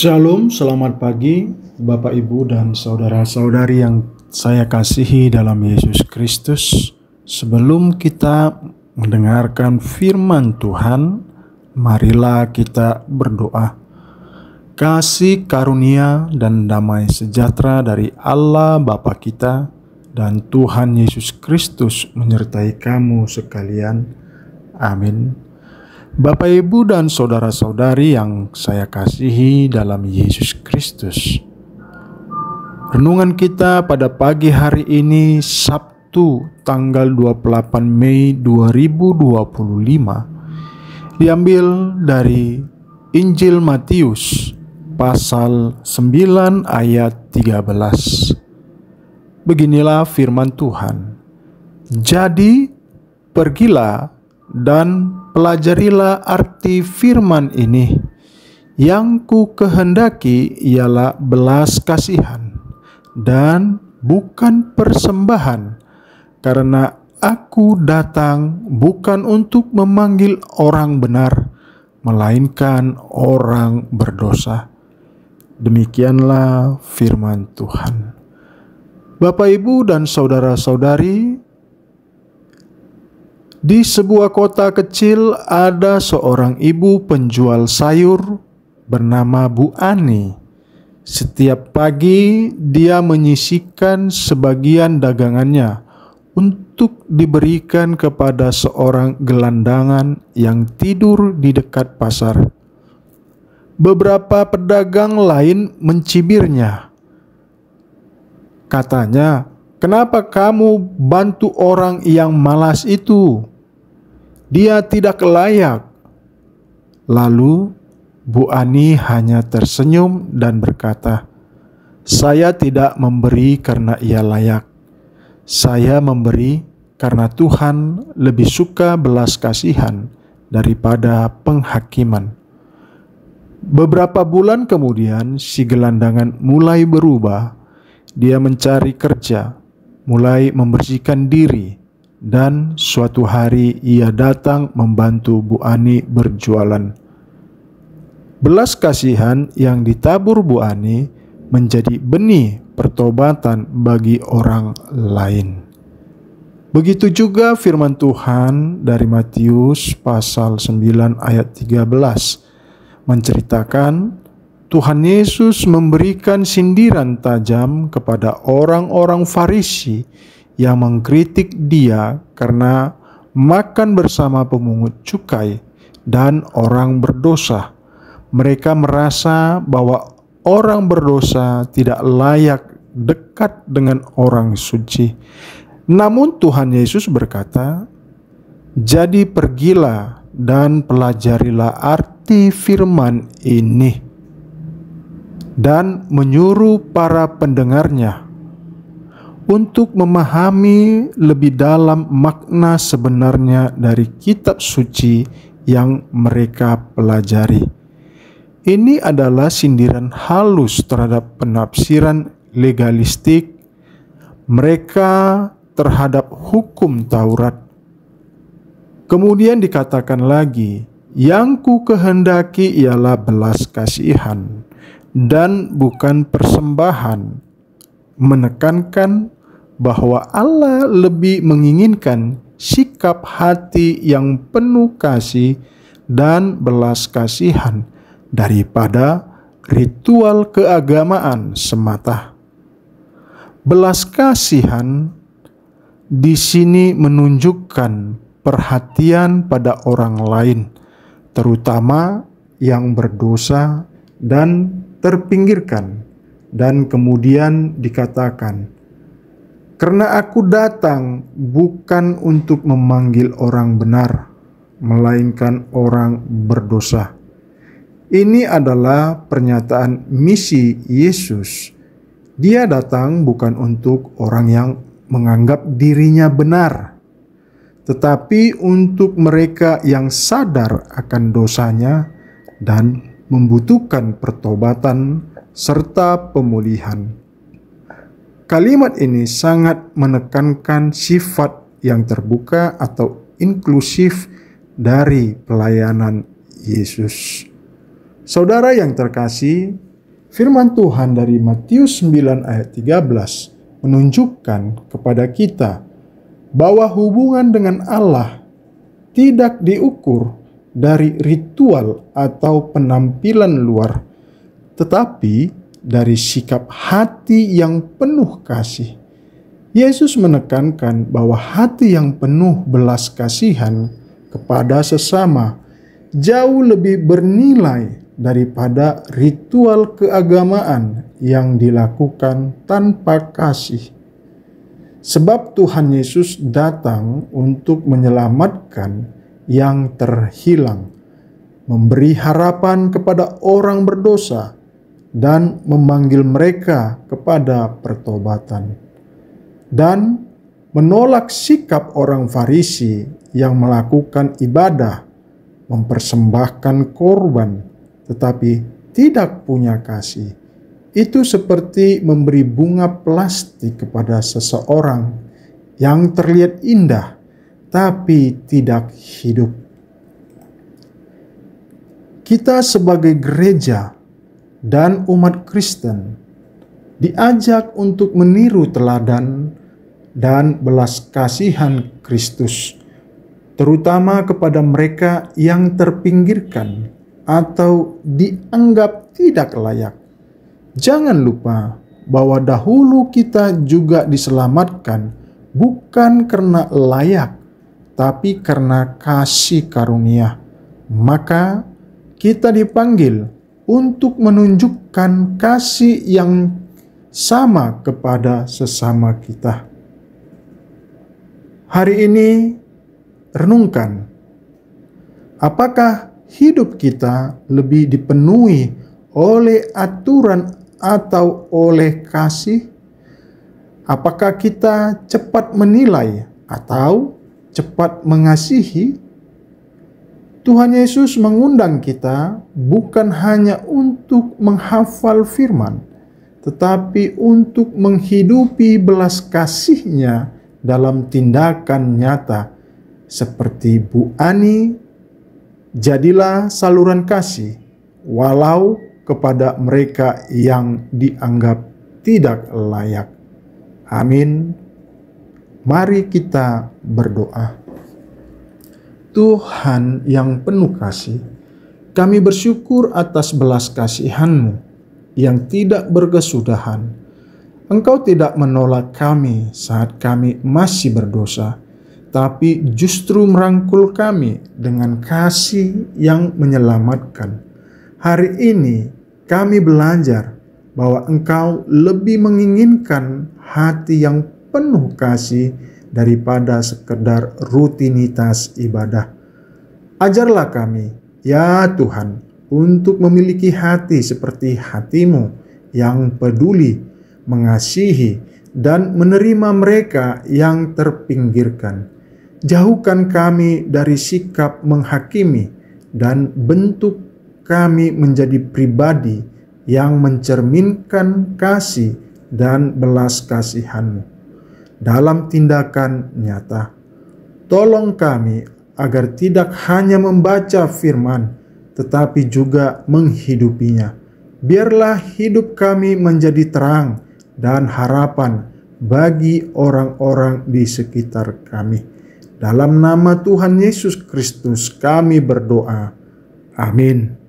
Shalom, selamat pagi Bapak Ibu dan saudara-saudari yang saya kasihi dalam Yesus Kristus. Sebelum kita mendengarkan firman Tuhan, marilah kita berdoa. Kasih karunia dan damai sejahtera dari Allah Bapa kita dan Tuhan Yesus Kristus menyertai kamu sekalian. Amin. Bapak, Ibu, dan saudara-saudari yang saya kasihi dalam Yesus Kristus. Renungan kita pada pagi hari ini Sabtu tanggal 28 Mei 2025 diambil dari Injil Matius pasal 9 ayat 13. Beginilah firman Tuhan. Jadi pergilah dan pelajarilah arti firman ini. Yang ku kehendaki ialah belas kasihan dan bukan persembahan, karena aku datang bukan untuk memanggil orang benar, melainkan orang berdosa. Demikianlah firman Tuhan. Bapak, Ibu, dan saudara-saudari, di sebuah kota kecil ada seorang ibu penjual sayur bernama Bu Ani. Setiap pagi dia menyisihkan sebagian dagangannya untuk diberikan kepada seorang gelandangan yang tidur di dekat pasar. Beberapa pedagang lain mencibirnya. Katanya, "Kenapa kamu bantu orang yang malas itu? Dia tidak layak." Lalu Bu Ani hanya tersenyum dan berkata, "Saya tidak memberi karena ia layak. Saya memberi karena Tuhan lebih suka belas kasihan daripada penghakiman." Beberapa bulan kemudian si gelandangan mulai berubah. Dia mencari kerja, mulai membersihkan diri, dan suatu hari ia datang membantu Bu Ani berjualan. Belas kasihan yang ditabur Bu Ani menjadi benih pertobatan bagi orang lain. Begitu juga firman Tuhan dari Matius pasal 9 ayat 13 menceritakan Tuhan Yesus memberikan sindiran tajam kepada orang-orang Farisi yang mengkritik dia karena makan bersama pemungut cukai dan orang berdosa. Mereka merasa bahwa orang berdosa tidak layak dekat dengan orang suci. Namun Tuhan Yesus berkata, "Jadi pergilah dan pelajarilah arti firman ini," dan menyuruh para pendengarnya untuk memahami lebih dalam makna sebenarnya dari kitab suci yang mereka pelajari. Ini adalah sindiran halus terhadap penafsiran legalistik mereka terhadap hukum Taurat. Kemudian dikatakan lagi, "Yang ku kehendaki ialah belas kasihan dan bukan persembahan," menekankan bahwa Allah lebih menginginkan sikap hati yang penuh kasih dan belas kasihan daripada ritual keagamaan semata. Belas kasihan di sini menunjukkan perhatian pada orang lain, terutama yang berdosa dan terpinggirkan. Dan kemudian dikatakan, "Karena aku datang bukan untuk memanggil orang benar, melainkan orang berdosa." Ini adalah pernyataan misi Yesus. Dia datang bukan untuk orang yang menganggap dirinya benar, tetapi untuk mereka yang sadar akan dosanya dan membutuhkan pertobatan serta pemulihan. Kalimat ini sangat menekankan sifat yang terbuka atau inklusif dari pelayanan Yesus. Saudara yang terkasih, Firman Tuhan dari Matius 9 ayat 13 menunjukkan kepada kita bahwa hubungan dengan Allah tidak diukur dari ritual atau penampilan luar, tetapi dari sikap hati yang penuh kasih. Yesus menekankan bahwa hati yang penuh belas kasihan kepada sesama jauh lebih bernilai daripada ritual keagamaan yang dilakukan tanpa kasih. Sebab Tuhan Yesus datang untuk menyelamatkan yang terhilang, memberi harapan kepada orang berdosa, dan memanggil mereka kepada pertobatan. Dan menolak sikap orang Farisi yang melakukan ibadah, mempersembahkan korban, tetapi tidak punya kasih. Itu seperti memberi bunga plastik kepada seseorang yang terlihat indah, tapi tidak hidup. Kita sebagai gereja dan umat Kristen diajak untuk meniru teladan dan belas kasihan Kristus, terutama kepada mereka yang terpinggirkan atau dianggap tidak layak. Jangan lupa bahwa dahulu kita juga diselamatkan bukan karena layak, tapi karena kasih karunia. Maka kita dipanggil untuk menunjukkan kasih yang sama kepada sesama kita. Hari ini renungkan, apakah hidup kita lebih dipenuhi oleh aturan atau oleh kasih? Apakah kita cepat menilai atau cepat mengasihi? Tuhan Yesus mengundang kita bukan hanya untuk menghafal firman, tetapi untuk menghidupi belas kasih-Nya dalam tindakan nyata. Seperti Bu Ani, jadilah saluran kasih walau kepada mereka yang dianggap tidak layak. Amin. Mari kita berdoa. Tuhan yang penuh kasih, kami bersyukur atas belas kasihan-Mu yang tidak berkesudahan. Engkau tidak menolak kami saat kami masih berdosa, tapi justru merangkul kami dengan kasih yang menyelamatkan. Hari ini kami belajar bahwa Engkau lebih menginginkan hati yang penuh kasih daripada sekedar rutinitas ibadah. Ajarlah kami, ya Tuhan, untuk memiliki hati seperti hati-Mu yang peduli, mengasihi, dan menerima mereka yang terpinggirkan. Jauhkan kami dari sikap menghakimi dan bentuk kami menjadi pribadi yang mencerminkan kasih dan belas kasihan-Mu dalam tindakan nyata. Tolong kami agar tidak hanya membaca firman, tetapi juga menghidupinya. Biarlah hidup kami menjadi terang dan harapan bagi orang-orang di sekitar kami. Dalam nama Tuhan Yesus Kristus kami berdoa. Amin.